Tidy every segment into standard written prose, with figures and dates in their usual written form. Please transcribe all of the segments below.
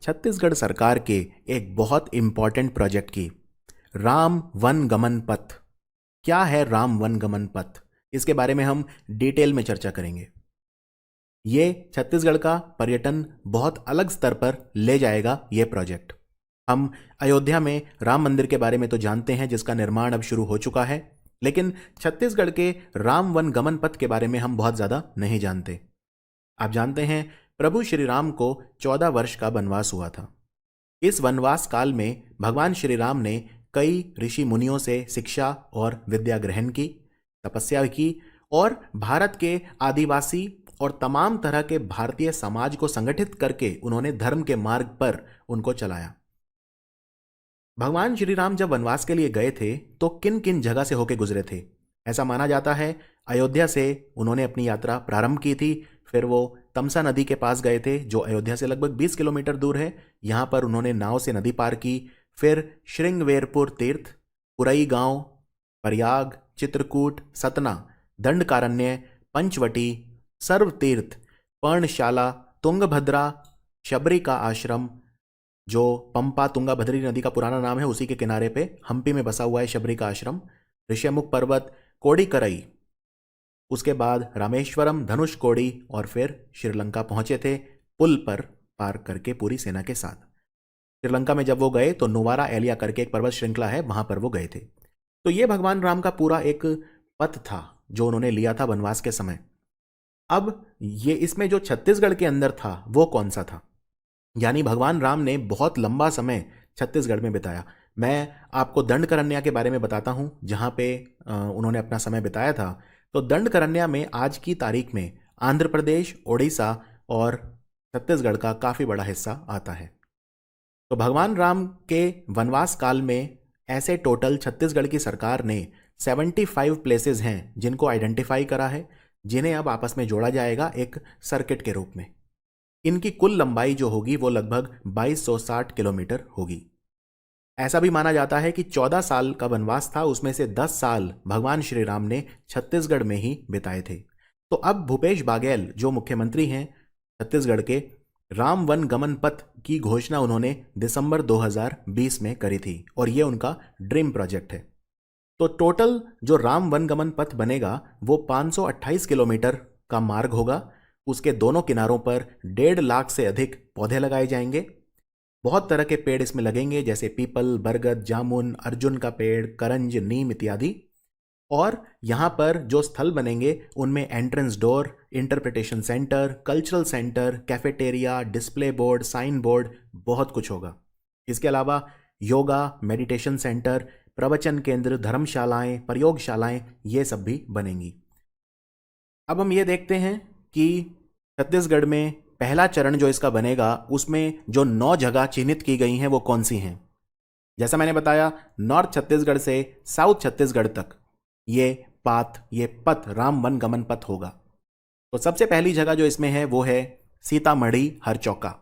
छत्तीसगढ़ सरकार के एक बहुत इम्पॉर्टेंट प्रोजेक्ट की, राम वन गमन पथ। क्या है राम वन गमन पथ? इसके बारे में हम डिटेल में चर्चा करेंगे। ये छत्तीसगढ़ का पर्यटन बहुत अलग स्तर पर ले जाएगा ये प्रोजेक्ट। हम अयोध्या में राम मंदिर के बारे में तो जानते हैं, जिसका निर्माण अब शुरू हो चुका है, लेकिन छत्तीसगढ़ के राम वन गमन पथ के बारे में हम बहुत ज़्यादा नहीं जानते। आप जानते हैं, प्रभु श्री राम को 14 वर्ष का वनवास हुआ था। इस वनवास काल में भगवान श्री राम ने कई ऋषि मुनियों से शिक्षा और विद्या ग्रहण की, तपस्या की और भारत के आदिवासी और तमाम तरह के भारतीय समाज को संगठित करके उन्होंने धर्म के मार्ग पर उनको चलाया। भगवान श्री राम जब वनवास के लिए गए थे तो किन किन जगह से होके गुजरे थे? ऐसा माना जाता है अयोध्या से उन्होंने अपनी यात्रा प्रारंभ की थी। फिर वो तमसा नदी के पास गए थे, जो अयोध्या से लगभग 20 किलोमीटर दूर है। यहाँ पर उन्होंने नाव से नदी पार की। फिर श्रृंगवेरपुर तीर्थ, पुरई गांव, प्रयाग, चित्रकूट, सतना, दंडकारण्य, पंचवटी, सर्वतीर्थ, पर्णशाला, तुंगभद्रा, शबरी का आश्रम, जो पंपा तुंगा भद्री नदी का पुराना नाम है, उसी के किनारे पे हम्पी में बसा हुआ है शबरी का आश्रम, ऋषिमुख पर्वत, कोडिकरई, उसके बाद रामेश्वरम, धनुषकोडी और फिर श्रीलंका पहुंचे थे पुल पर पार करके पूरी सेना के साथ। श्रीलंका में जब वो गए तो नुवारा एलिया करके एक पर्वत श्रृंखला है, वहां पर वो गए थे। तो ये भगवान राम का पूरा एक पथ था जो उन्होंने लिया था वनवास के समय। अब ये इसमें जो छत्तीसगढ़ के अंदर था वो कौन सा था? यानी भगवान राम ने बहुत लंबा समय छत्तीसगढ़ में बिताया। मैं आपको दंडकारण्य के बारे में बताता हूं, जहां पे उन्होंने अपना समय बिताया था। तो दंडकारण्य में आज की तारीख में आंध्र प्रदेश, ओडिशा और छत्तीसगढ़ का काफ़ी बड़ा हिस्सा आता है। तो भगवान राम के वनवास काल में ऐसे टोटल छत्तीसगढ़ की सरकार ने 75 प्लेसेस हैं जिनको आइडेंटिफाई करा है, जिन्हें अब आपस में जोड़ा जाएगा एक सर्किट के रूप में। इनकी कुल लंबाई जो होगी वो लगभग 2260 किलोमीटर होगी। ऐसा भी माना जाता है कि 14 साल का वनवास था, उसमें से 10 साल भगवान श्री राम ने छत्तीसगढ़ में ही बिताए थे। तो अब भूपेश बाघेल जो मुख्यमंत्री हैं छत्तीसगढ़ के, राम वन गमन पथ की घोषणा उन्होंने दिसंबर 2020 में करी थी और ये उनका ड्रीम प्रोजेक्ट है। तो टोटल जो राम वन गमन पथ बनेगा वो 528 किलोमीटर का मार्ग होगा। उसके दोनों किनारों पर 1.5 लाख से अधिक पौधे लगाए जाएंगे। बहुत तरह के पेड़ इसमें लगेंगे, जैसे पीपल, बरगद, जामुन, अर्जुन का पेड़, करंज, नीम इत्यादि। और यहाँ पर जो स्थल बनेंगे उनमें entrance door, interpretation centre, cultural centre, cafeteria, display board, sign board, बहुत कुछ होगा। इसके अलावा योगा, मेडिटेशन सेंटर, प्रवचन केंद्र, धर्मशालाएं, प्रयोगशालाएं, ये सब भी बनेंगी। अब हम ये देखते हैं कि छत्तीसगढ़ में पहला चरण जो इसका बनेगा उसमें जो 9 जगह चिन्हित की गई हैं वो कौन सी हैं? जैसा मैंने बताया, नॉर्थ छत्तीसगढ़ से साउथ छत्तीसगढ़ तक ये पथ राम वन गमन पथ होगा। तो सबसे पहली जगह जो इसमें है वो है सीतामढ़ी हरचौका,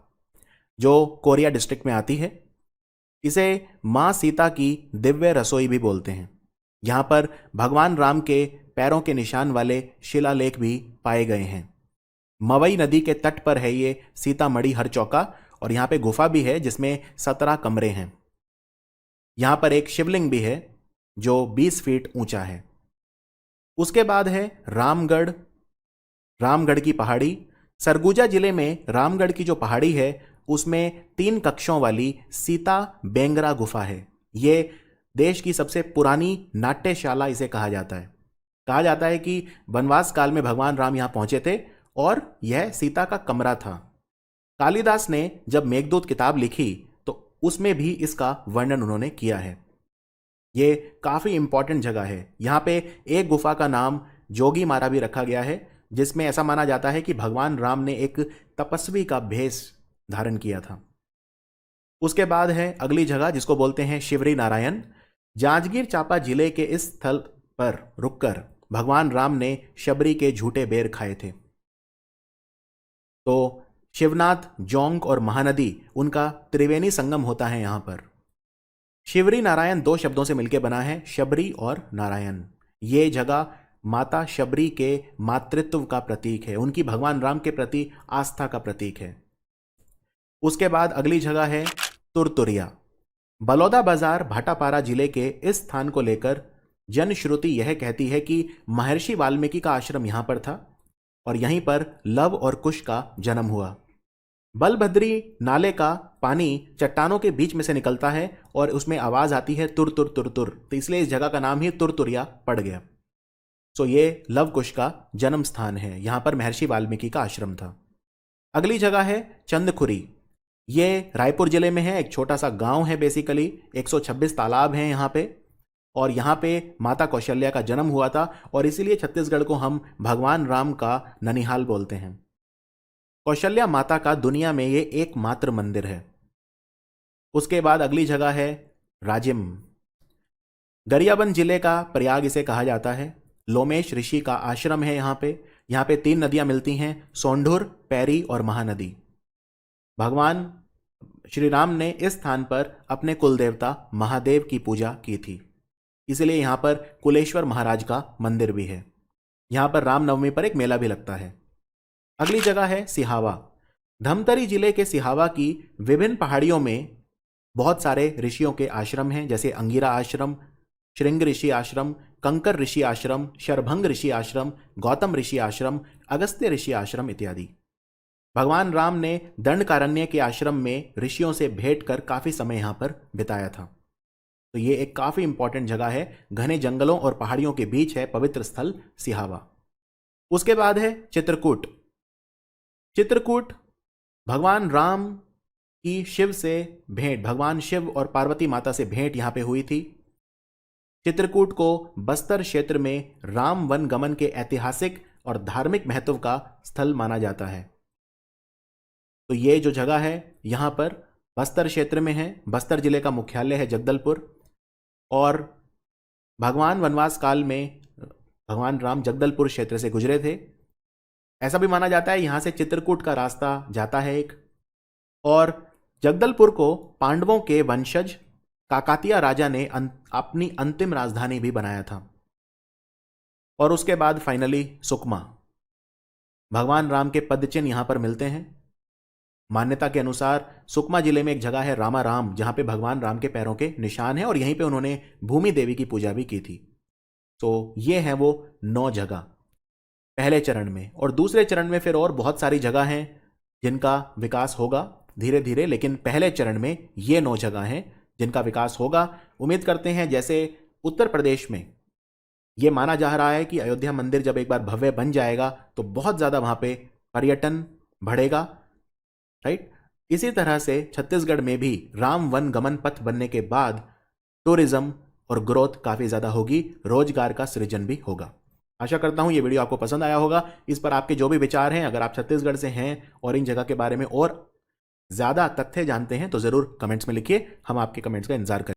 जो कोरिया डिस्ट्रिक्ट में आती है। इसे मां सीता की दिव्य रसोई भी बोलते हैं। यहां पर भगवान राम के पैरों के निशान वाले शिलालेख भी पाए गए हैं। मवई नदी के तट पर है ये सीतामढ़ी हरचौका, और यहां पे गुफा भी है जिसमें 17 कमरे हैं। यहां पर एक शिवलिंग भी है जो 20 फीट ऊंचा है। उसके बाद है रामगढ़, रामगढ़ की पहाड़ी। सरगुजा जिले में रामगढ़ की जो पहाड़ी है उसमें 3 कक्षों वाली सीता बेंगरा गुफा है। ये देश की सबसे पुरानी नाट्यशाला इसे कहा जाता है। कहा जाता है कि वनवास काल में भगवान राम यहां पहुंचे थे और यह सीता का कमरा था। कालिदास ने जब मेघदूत किताब लिखी तो उसमें भी इसका वर्णन उन्होंने किया है। ये काफी इंपॉर्टेंट जगह है। यहां पे एक गुफा का नाम जोगी मारा भी रखा गया है, जिसमें ऐसा माना जाता है कि भगवान राम ने एक तपस्वी का भेष धारण किया था। उसके बाद है अगली जगह जिसको बोलते हैं शिवरी नारायण। जांजगीर चांपा जिले के इस स्थल पर रुककर भगवान राम ने शबरी के झूठे बेर खाए थे। तो शिवनाथ, जोंक और महानदी, उनका त्रिवेणी संगम होता है यहां पर। शिवरी नारायण 2 शब्दों से मिलकर बना है, शबरी और नारायण। ये जगह माता शबरी के मातृत्व का प्रतीक है, उनकी भगवान राम के प्रति आस्था का प्रतीक है। उसके बाद अगली जगह है तुरतुरिया। बलौदा बाजार भाटापारा जिले के इस स्थान को लेकर जनश्रुति यह कहती है कि महर्षि वाल्मीकि का आश्रम यहां पर था और यहीं पर लव और कुश का जन्म हुआ। बलभद्री नाले का पानी चट्टानों के बीच में से निकलता है और उसमें आवाज आती है तुर तुर तुर तुर, तो इसलिए इस जगह का नाम ही तुरतुरिया पड़ गया। सो ये लव कुश का जन्म स्थान है, यहां पर महर्षि वाल्मीकि का आश्रम था। अगली जगह है चंदखुरी। ये रायपुर जिले में है, एक छोटा सा गांव है बेसिकली। 126 तालाब हैं यहाँ पे और यहाँ पे माता कौशल्या का जन्म हुआ था और इसीलिए छत्तीसगढ़ को हम भगवान राम का ननिहाल बोलते हैं। कौशल्या माता का दुनिया में ये एकमात्र मंदिर है। उसके बाद अगली जगह है राजिम। गरियाबंद जिले का प्रयाग इसे कहा जाता है। लोमेश ऋषि का आश्रम है यहाँ पे। यहाँ पे 3 नदियां मिलती हैं, सोंढुर, पैरी और महानदी। भगवान श्री राम ने इस स्थान पर अपने कुल देवता महादेव की पूजा की थी, इसलिए यहां पर कुलेश्वर महाराज का मंदिर भी है। यहां पर रामनवमी पर एक मेला भी लगता है। अगली जगह है सिहावा। धमतरी जिले के सिहावा की विभिन्न पहाड़ियों में बहुत सारे ऋषियों के आश्रम हैं, जैसे अंगिरा आश्रम, श्रृंग ऋषि आश्रम, कंकर ऋषि आश्रम, शरभंग ऋषि आश्रम, गौतम ऋषि आश्रम, अगस्त्य ऋषि आश्रम इत्यादि। भगवान राम ने दंडकारण्य के आश्रम में ऋषियों से भेंट कर काफी समय यहां पर बिताया था। तो ये एक काफी इंपॉर्टेंट जगह है, घने जंगलों और पहाड़ियों के बीच है पवित्र स्थल सिहावा। उसके बाद है चित्रकूट। चित्रकूट भगवान राम की शिव से भेंट, भगवान शिव और पार्वती माता से भेंट यहां पे हुई थी। चित्रकूट को बस्तर क्षेत्र में राम वन गमन के ऐतिहासिक और धार्मिक महत्व का स्थल माना जाता है। तो ये जो जगह है यहां पर बस्तर क्षेत्र में है। बस्तर जिले का मुख्यालय है जगदलपुर और भगवान वनवास काल में भगवान राम जगदलपुर क्षेत्र से गुजरे थे। ऐसा भी माना जाता है यहां से चित्रकूट का रास्ता जाता है एक, और जगदलपुर को पांडवों के वंशज काकातिया राजा ने अपनी अंतिम राजधानी भी बनाया था। और उसके बाद फाइनली सुकमा। भगवान राम के पदचिन्ह यहां पर मिलते हैं। मान्यता के अनुसार सुकमा जिले में एक जगह है रामाराम, जहां पे भगवान राम के पैरों के निशान हैं और यहीं पे उन्होंने भूमि देवी की पूजा भी की थी। तो ये हैं वो 9 जगह पहले चरण में, और दूसरे चरण में फिर और बहुत सारी जगह हैं जिनका विकास होगा धीरे धीरे, लेकिन पहले चरण में ये 9 जगह हैं जिनका विकास होगा। उम्मीद करते हैं जैसे उत्तर प्रदेश में ये माना जा रहा है कि अयोध्या मंदिर जब एक बार भव्य बन जाएगा तो बहुत ज्यादा वहां पे पर्यटन बढ़ेगा, राइट। इसी तरह से छत्तीसगढ़ में भी राम वन गमन पथ बनने के बाद टूरिज्म और ग्रोथ काफी ज्यादा होगी, रोजगार का सृजन भी होगा। आशा करता हूं ये वीडियो आपको पसंद आया होगा। इस पर आपके जो भी विचार हैं, अगर आप छत्तीसगढ़ से हैं और इन जगह के बारे में और ज्यादा तथ्य जानते हैं तो जरूर कमेंट्स में लिखिए, हम आपके कमेंट्स का इंतजार करेंगे।